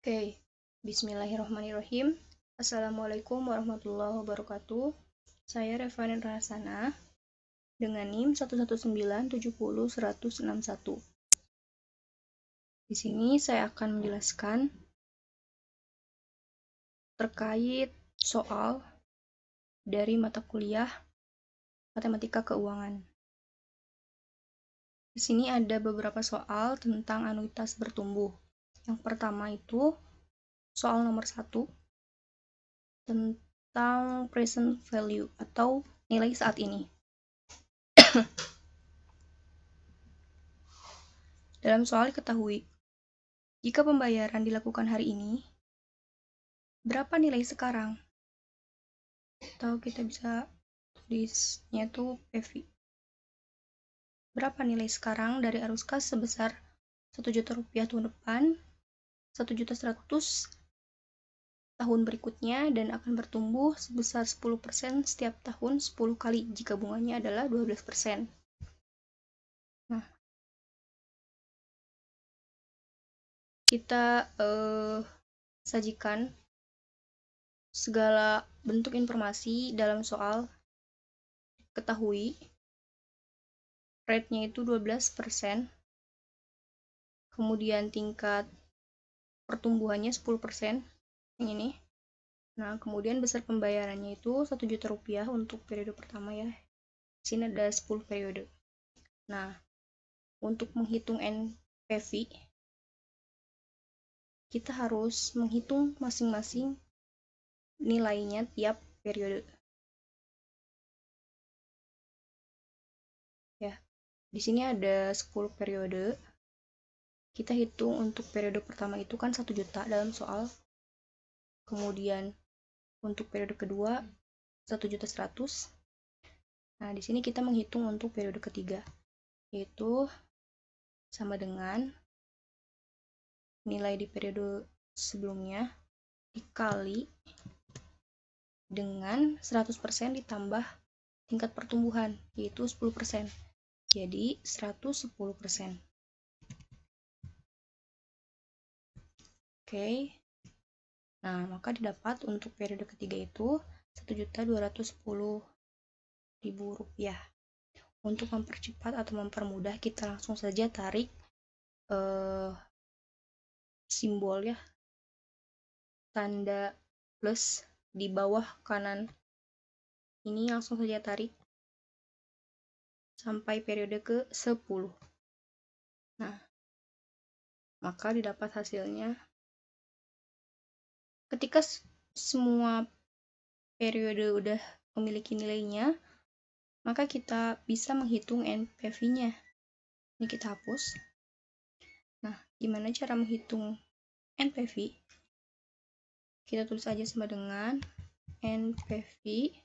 Oke, bismillahirrahmanirrahim. Assalamualaikum warahmatullahi wabarakatuh. Saya Revanin Rahasana dengan NIM 119700161. Di sini saya akan menjelaskan terkait soal dari mata kuliah Matematika Keuangan. Di sini ada beberapa soal tentang anuitas bertumbuh. Yang pertama itu soal nomor 1 tentang present value atau nilai saat ini. Dalam soal diketahui, jika pembayaran dilakukan hari ini, berapa nilai sekarang? Atau kita bisa tulisnya tuh PV. Berapa nilai sekarang dari arus kas sebesar Rp1.000.000 tahun depan, Rp1.100.000 tahun berikutnya, dan akan bertumbuh sebesar 10% setiap tahun 10 kali jika bunganya adalah 12%. Nah, kita sajikan segala bentuk informasi dalam soal. Ketahui rate-nya itu 12%, kemudian tingkat pertumbuhannya 10%, yang ini. Nah, kemudian besar pembayarannya itu Rp1.000.000 untuk periode pertama ya. Di sini ada 10 periode. Nah, untuk menghitung NPV, kita harus menghitung masing-masing nilainya tiap periode. Ya, di sini ada 10 periode. Kita hitung untuk periode pertama itu kan 1 juta dalam soal. Kemudian untuk periode kedua 1.100.000. Nah, di sini kita menghitung untuk periode ketiga, yaitu sama dengan nilai di periode sebelumnya dikali dengan 100% ditambah tingkat pertumbuhan, yaitu 10%. Jadi 110%. Oke. Nah, maka didapat untuk periode ketiga itu Rp1.210.000. Untuk mempercepat atau mempermudah, kita langsung saja tarik simbol ya, tanda plus di bawah kanan ini, langsung saja tarik sampai periode ke-10. Nah, maka didapat hasilnya ketika semua periode udah memiliki nilainya, maka kita bisa menghitung NPV-nya. Ini kita hapus. Nah, gimana cara menghitung NPV? Kita tulis aja sama dengan NPV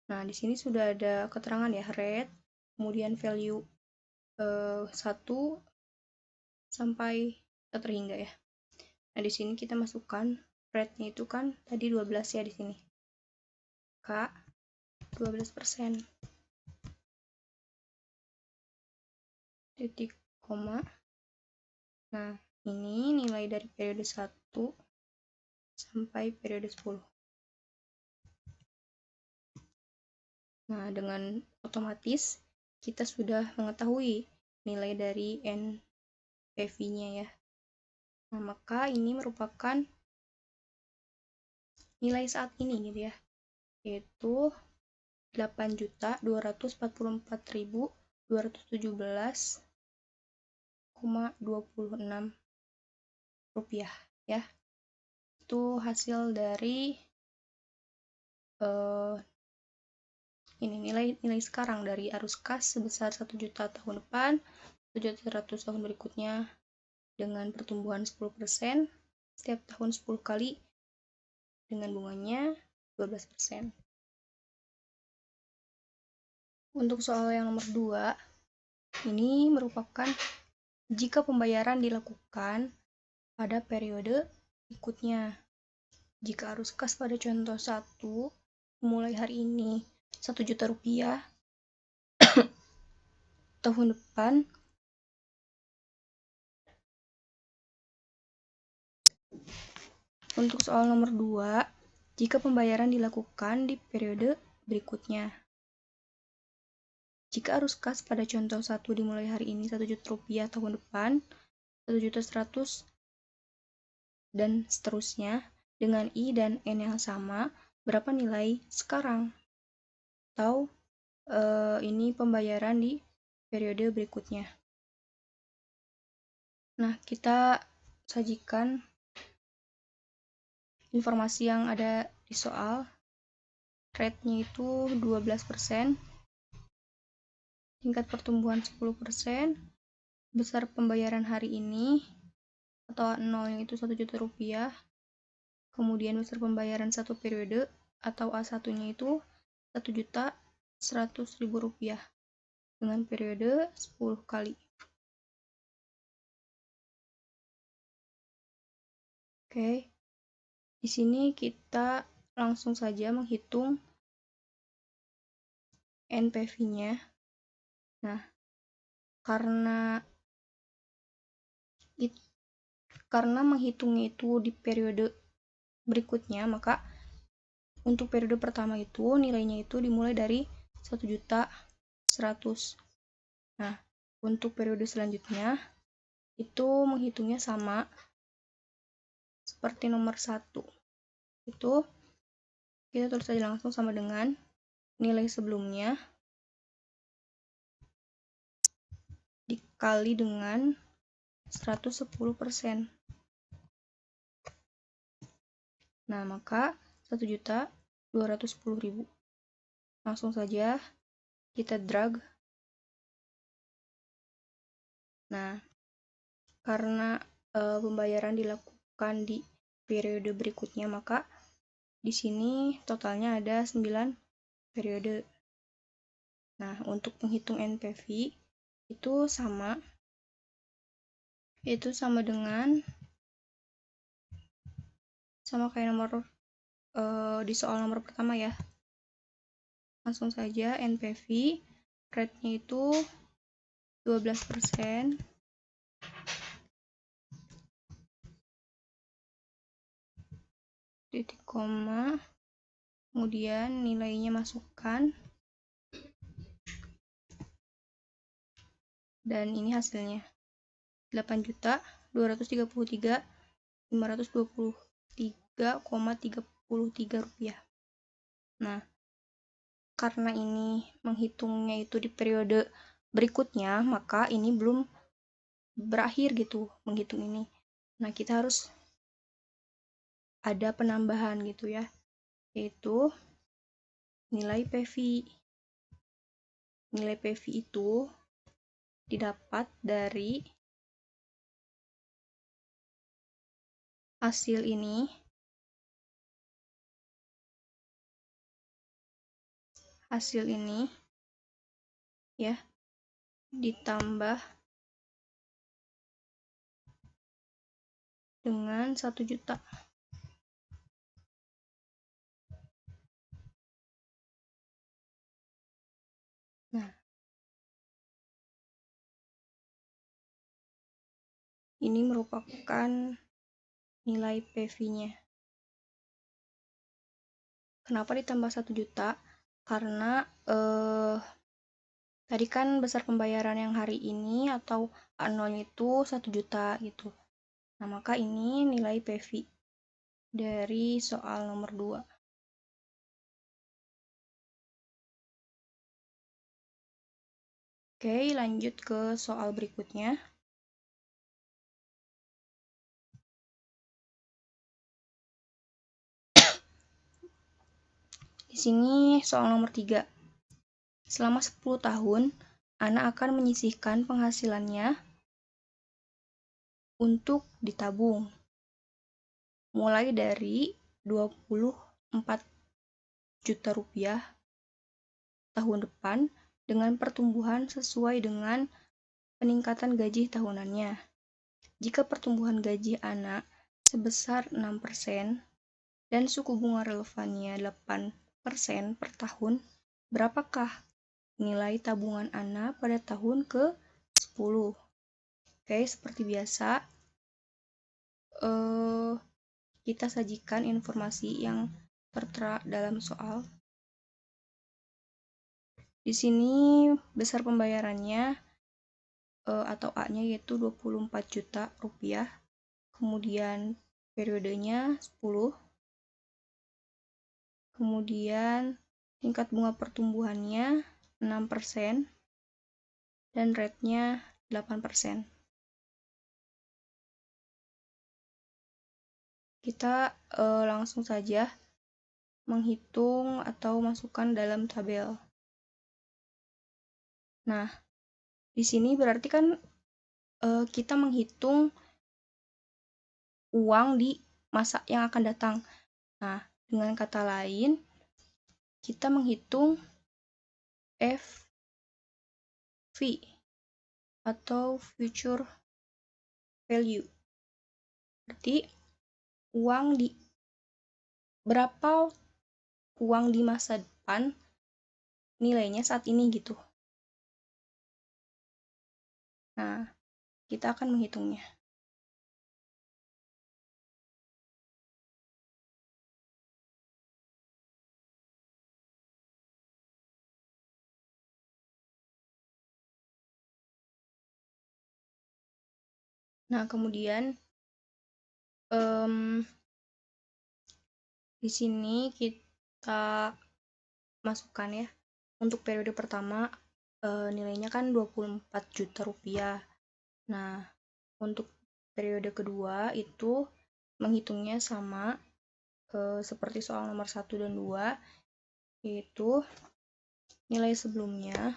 Nah, di sini sudah ada keterangan ya, rate, kemudian value 1 sampai terhingga ya. Nah, di sini kita masukkan rate-nya itu kan tadi 12 ya di sini. K 12%. Titik koma. Nah, ini nilai dari periode 1 sampai periode 10. Nah, dengan otomatis kita sudah mengetahui nilai dari NPV-nya ya. Nah, maka ini merupakan nilai saat ini gitu ya, yaitu Rp8.244.217,26 ya. Itu hasil dari ini nilai sekarang dari arus kas sebesar 1 juta tahun depan, 1.100.000 tahun berikutnya, dengan pertumbuhan 10% setiap tahun 10 kali dengan bunganya 12%. Untuk soal yang nomor 2, ini merupakan jika pembayaran dilakukan pada periode berikutnya. Jika arus kas pada contoh 1 mulai hari ini Rp1 juta, tahun depan untuk soal nomor 2, jika pembayaran dilakukan di periode berikutnya. Jika arus kas pada contoh 1 dimulai hari ini 1 juta rupiah, tahun depan 1.100.000 dan seterusnya dengan I dan N yang sama, berapa nilai sekarang? Atau ini pembayaran di periode berikutnya. Nah, kita sajikan informasi yang ada di soal. Rate-nya itu 12%, tingkat pertumbuhan 10%, besar pembayaran hari ini atau nolnya itu 1 juta rupiah, kemudian besar pembayaran satu periode atau A1-nya itu 1.100.000 rupiah dengan periode 10 kali. Oke, di sini kita langsung saja menghitung NPV-nya. Nah, karena menghitungnya itu di periode berikutnya, maka untuk periode pertama itu nilainya itu dimulai dari 1.100.000. Nah, untuk periode selanjutnya itu menghitungnya sama seperti nomor 1. Itu kita tulis saja langsung sama dengan nilai sebelumnya dikali dengan 110%. Nah, maka 1.210.000. Langsung saja kita drag. Nah, karena pembayaran dilakukan di periode berikutnya, maka di sini totalnya ada 9 periode. Nah, untuk menghitung NPV itu sama, yaitu sama kayak nomor di soal nomor pertama ya. Langsung saja NPV rate-nya itu 12%, titik koma, kemudian nilainya masukkan, dan ini hasilnya 8.233.523,33 rupiah. Nah, karena ini menghitungnya itu di periode berikutnya, maka ini belum berakhir gitu menghitung ini. Nah, kita harus ada penambahan gitu ya, yaitu nilai PV. Nilai PV itu didapat dari hasil ini ya ditambah dengan 1 juta. Nah, ini merupakan nilai PV-nya. Kenapa ditambah 1 juta? Karena tadi kan besar pembayaran yang hari ini atau A0 itu 1 juta gitu. Nah, maka ini nilai PV dari soal nomor 2. Oke, lanjut ke soal berikutnya. Di sini soal nomor 3. Selama 10 tahun, Ana akan menyisihkan penghasilannya untuk ditabung. Mulai dari 24 juta rupiah tahun depan dengan pertumbuhan sesuai dengan peningkatan gaji tahunannya. Jika pertumbuhan gaji Ana sebesar 6% dan suku bunga relevannya 8% per tahun, berapakah nilai tabungan Anda pada tahun ke-10. Oke, seperti biasa, kita sajikan informasi yang tertera dalam soal. Di sini besar pembayarannya atau A-nya yaitu 24 juta rupiah. Kemudian periodenya 10. Kemudian tingkat bunga pertumbuhannya 6% dan rate-nya 8%. Kita langsung saja menghitung atau masukkan dalam tabel. Nah, di sini berarti kan kita menghitung uang di masa yang akan datang. Nah, dengan kata lain, kita menghitung FV atau future value. Berarti berapa uang di masa depan nilainya saat ini gitu. Nah, kita akan menghitungnya. Nah, kemudian di sini kita masukkan ya. Untuk periode pertama nilainya kan 24 juta rupiah. Nah, untuk periode kedua itu menghitungnya sama seperti soal nomor 1 dan 2, yaitu nilai sebelumnya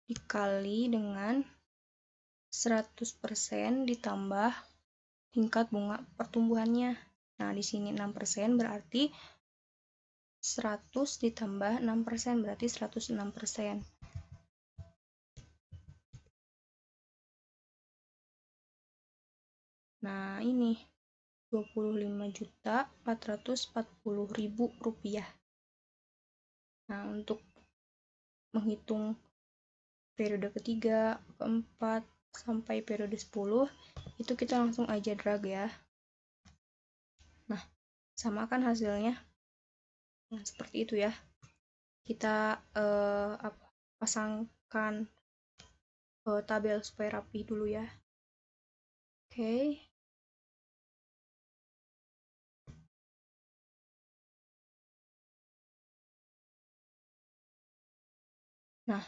dikali dengan 100% ditambah tingkat bunga pertumbuhannya. Nah, di sini 6% berarti 100 ditambah 6% berarti 106%. Nah, ini 25.440.000 rupiah. Nah, untuk menghitung periode ketiga, keempat, sampai periode 10, itu kita langsung aja drag ya. Nah, sama kan hasilnya. Nah, seperti itu ya. Kita pasangkan tabel supaya rapi dulu ya. Oke. Nah,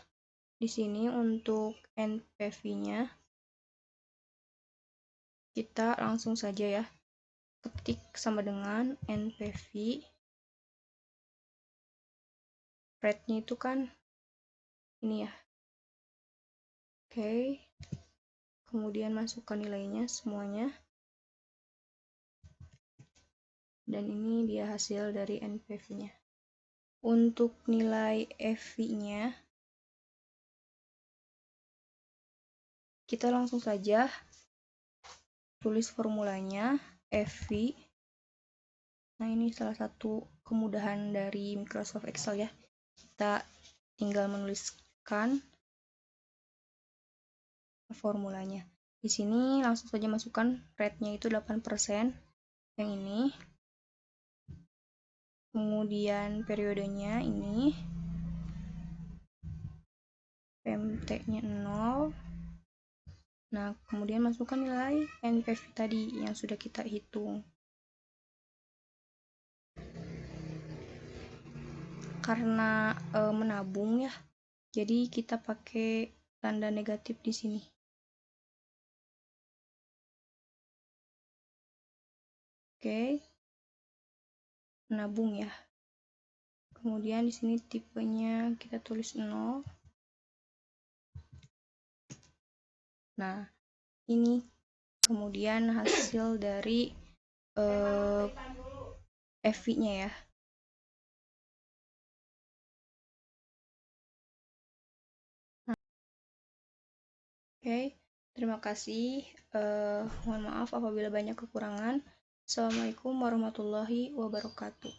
di sini untuk NPV-nya kita langsung saja ya ketik sama dengan NPV. Rate-nya itu kan ini ya. Oke. Kemudian masukkan nilainya semuanya. Dan ini dia hasil dari NPV-nya. Untuk nilai FV-nya kita langsung saja tulis formulanya FV. Nah, ini salah satu kemudahan dari Microsoft Excel ya. Kita tinggal menuliskan formulanya. Di sini langsung saja masukkan rate-nya itu 8%. Yang ini. Kemudian periodenya ini. PMT-nya 0. Nah, kemudian masukkan nilai NPV tadi yang sudah kita hitung. Karena menabung ya, jadi kita pakai tanda negatif di sini. Oke. Menabung ya. Kemudian di sini tipenya kita tulis 0. Nah, ini kemudian hasil dari FV-nya ya. Oke, terima kasih. Mohon maaf apabila banyak kekurangan. Assalamualaikum warahmatullahi wabarakatuh.